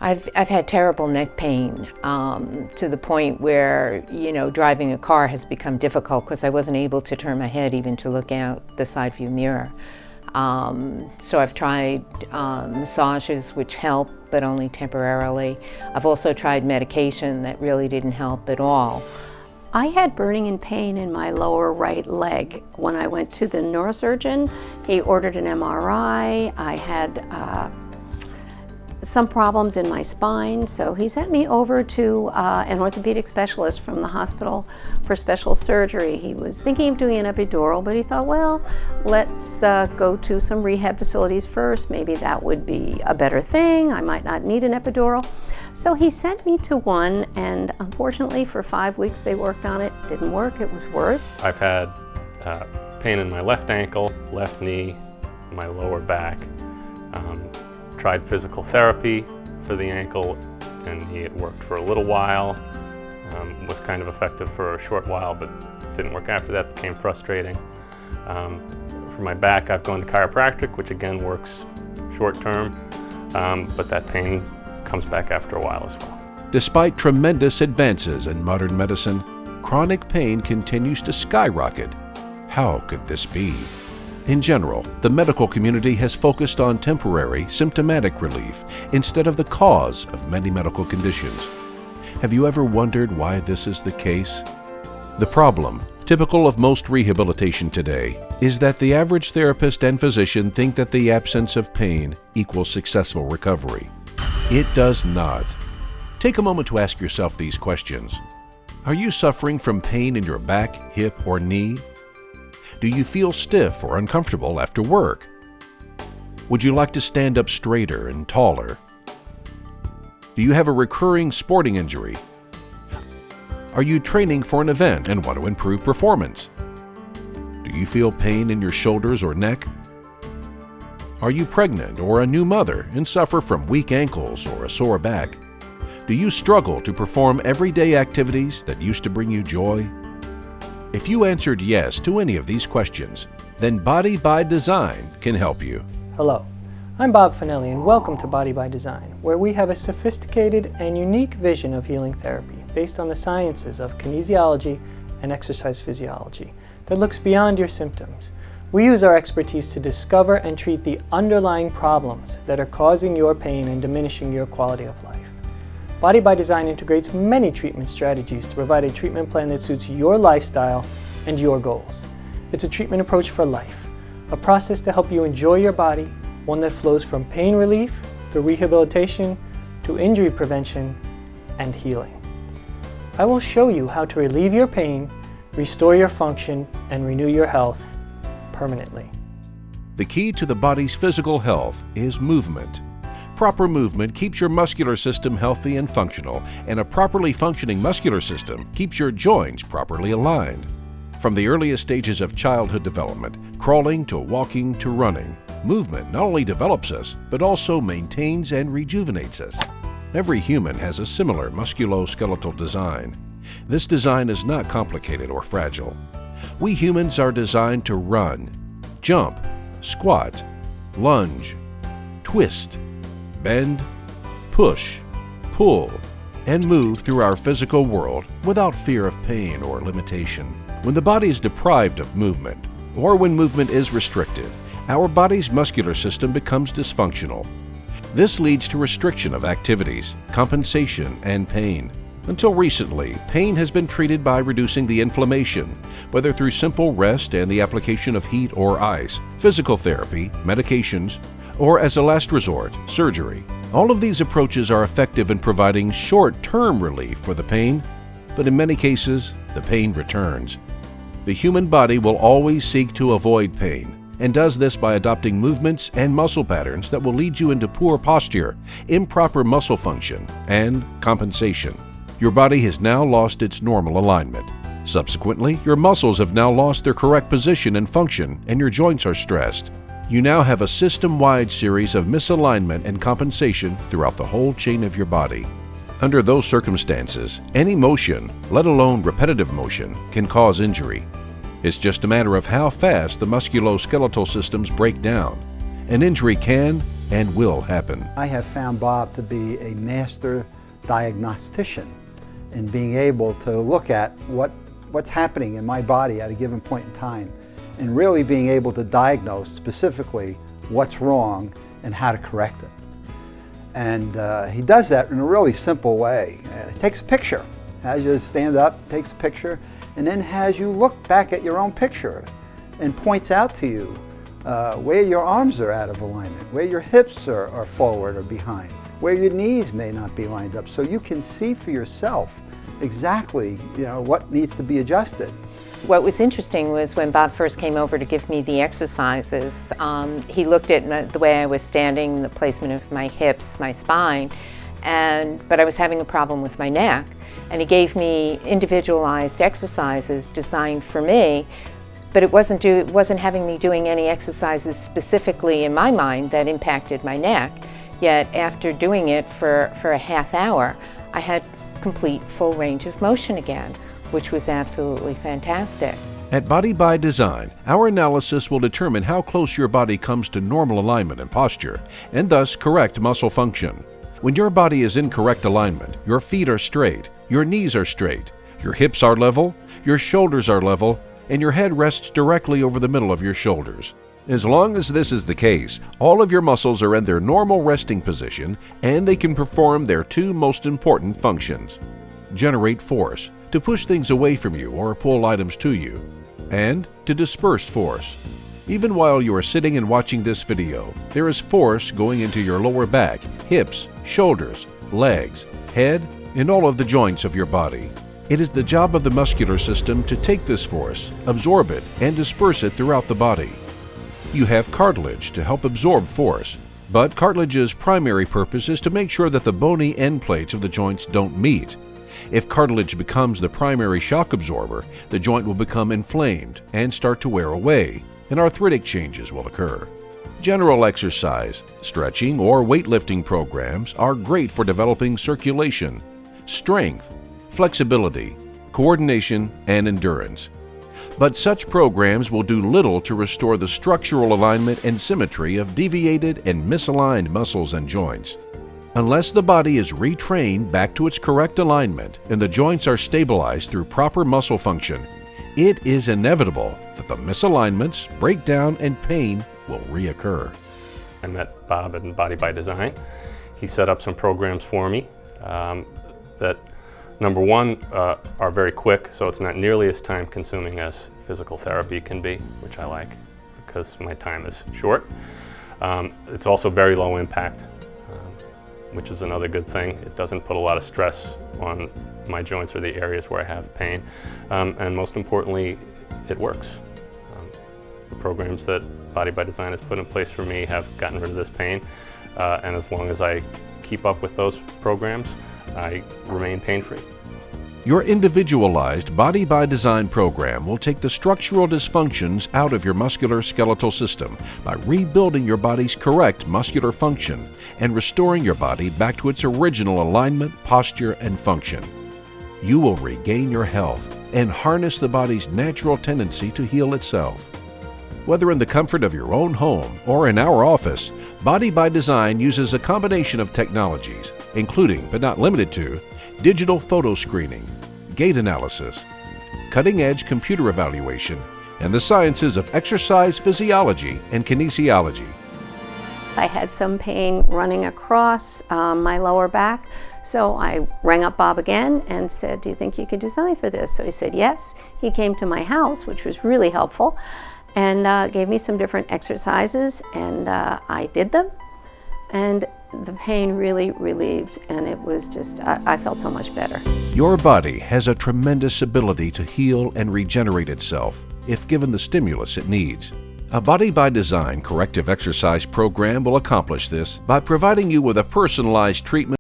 I've had terrible neck pain to the point where, driving a car has become difficult because I wasn't able to turn my head even to look out the side view mirror. So I've tried massages, which help, but only temporarily. I've also tried medication that really didn't help at all. I had burning and pain in my lower right leg. When I went to the neurosurgeon, he ordered an MRI. I had some problems in my spine, so he sent me over to an orthopedic specialist from the hospital for special surgery. He was thinking of doing an epidural, but he thought, well, let's go to some rehab facilities first. Maybe that would be a better thing. I might not need an epidural. So he sent me to one, and unfortunately for 5 weeks they worked on it. Didn't work, it was worse. I've had pain in my left ankle, left knee, my lower back. Tried physical therapy for the ankle and knee. It worked for a little while, was kind of effective for a short while, but didn't work after that, became frustrating. For my back, I've gone to chiropractic, which again works short term, but that pain comes back after a while as well. Despite tremendous advances in modern medicine, chronic pain continues to skyrocket. How could this be? In general, the medical community has focused on temporary, symptomatic relief instead of the cause of many medical conditions. Have you ever wondered why this is the case? The problem, typical of most rehabilitation today, is that the average therapist and physician think that the absence of pain equals successful recovery. It does not. Take a moment to ask yourself these questions. Are you suffering from pain in your back, hip, or knee? Do you feel stiff or uncomfortable after work? Would you like to stand up straighter and taller? Do you have a recurring sporting injury? Are you training for an event and want to improve performance? Do you feel pain in your shoulders or neck? Are you pregnant or a new mother and suffer from weak ankles or a sore back? Do you struggle to perform everyday activities that used to bring you joy? If you answered yes to any of these questions, then Body by Design can help you. Hello, I'm Bob Fanelli and welcome to Body by Design, where we have a sophisticated and unique vision of healing therapy based on the sciences of kinesiology and exercise physiology that looks beyond your symptoms. We use our expertise to discover and treat the underlying problems that are causing your pain and diminishing your quality of life. Body by Design integrates many treatment strategies to provide a treatment plan that suits your lifestyle and your goals. It's a treatment approach for life, a process to help you enjoy your body, one that flows from pain relief through rehabilitation to injury prevention and healing. I will show you how to relieve your pain, restore your function, and renew your health permanently. The key to the body's physical health is movement. Proper movement keeps your muscular system healthy and functional, and a properly functioning muscular system keeps your joints properly aligned. From the earliest stages of childhood development, crawling to walking to running, movement not only develops us, but also maintains and rejuvenates us. Every human has a similar musculoskeletal design. This design is not complicated or fragile. We humans are designed to run, jump, squat, lunge, twist, bend, push, pull, and move through our physical world without fear of pain or limitation. When the body is deprived of movement, or when movement is restricted, our body's muscular system becomes dysfunctional. This leads to restriction of activities, compensation, and pain. Until recently, pain has been treated by reducing the inflammation, whether through simple rest and the application of heat or ice, physical therapy, medications, or as a last resort, surgery. All of these approaches are effective in providing short-term relief for the pain, but in many cases, the pain returns. The human body will always seek to avoid pain, and does this by adopting movements and muscle patterns that will lead you into poor posture, improper muscle function, and compensation. Your body has now lost its normal alignment. Subsequently, your muscles have now lost their correct position and function, and your joints are stressed. You now have a system-wide series of misalignment and compensation throughout the whole chain of your body. Under those circumstances, any motion, let alone repetitive motion, can cause injury. It's just a matter of how fast the musculoskeletal systems break down. An injury can and will happen. I have found Bob to be a master diagnostician in being able to look at what's happening in my body at a given point in time and really being able to diagnose specifically what's wrong and how to correct it. And he does that in a really simple way. He takes a picture, has you stand up, takes a picture, and then has you look back at your own picture and points out to you where your arms are out of alignment, where your hips are forward or behind, where your knees may not be lined up, so you can see for yourself exactly what needs to be adjusted. What was interesting was when Bob first came over to give me the exercises, he looked at the way I was standing, the placement of my hips, my spine, but I was having a problem with my neck, and he gave me individualized exercises designed for me, but it wasn't having me doing any exercises specifically in my mind that impacted my neck. Yet after doing it for a half hour, I had complete full range of motion again, which was absolutely fantastic. At Body by Design, our analysis will determine how close your body comes to normal alignment and posture, and thus correct muscle function. When your body is in correct alignment, your feet are straight, your knees are straight, your hips are level, your shoulders are level, and your head rests directly over the middle of your shoulders. As long as this is the case, all of your muscles are in their normal resting position and they can perform their two most important functions. Generate force, to push things away from you or pull items to you, and to disperse force. Even while you are sitting and watching this video, there is force going into your lower back, hips, shoulders, legs, head, and all of the joints of your body. It is the job of the muscular system to take this force, absorb it, and disperse it throughout the body. You have cartilage to help absorb force, but cartilage's primary purpose is to make sure that the bony end plates of the joints don't meet. If cartilage becomes the primary shock absorber, the joint will become inflamed and start to wear away, and arthritic changes will occur. General exercise, stretching, or weightlifting programs are great for developing circulation, strength, flexibility, coordination, and endurance. But such programs will do little to restore the structural alignment and symmetry of deviated and misaligned muscles and joints. Unless the body is retrained back to its correct alignment and the joints are stabilized through proper muscle function, it is inevitable that the misalignments, breakdown, and pain will reoccur. I met Bob in Body by Design. He set up some programs for me that, number one, are very quick, so it's not nearly as time consuming as physical therapy can be, which I like because my time is short. It's also very low impact, which is another good thing. It doesn't put a lot of stress on my joints or the areas where I have pain. And most importantly, it works. The programs that Body by Design has put in place for me have gotten rid of this pain. And as long as I keep up with those programs, I remain pain-free. Your individualized Body by Design program will take the structural dysfunctions out of your musculoskeletal system by rebuilding your body's correct muscular function and restoring your body back to its original alignment, posture, and function. You will regain your health and harness the body's natural tendency to heal itself. Whether in the comfort of your own home or in our office, Body by Design uses a combination of technologies, including but not limited to digital photo screening, gait analysis, cutting-edge computer evaluation, and the sciences of exercise physiology and kinesiology. I had some pain running across my lower back, so I rang up Bob again and said, "Do you think you could design for this?" So he said yes. He came to my house, which was really helpful, and gave me some different exercises, and I did them, and the pain really relieved, and it was just, I felt so much better. Your body has a tremendous ability to heal and regenerate itself if given the stimulus it needs. A Body by Design corrective exercise program will accomplish this by providing you with a personalized treatment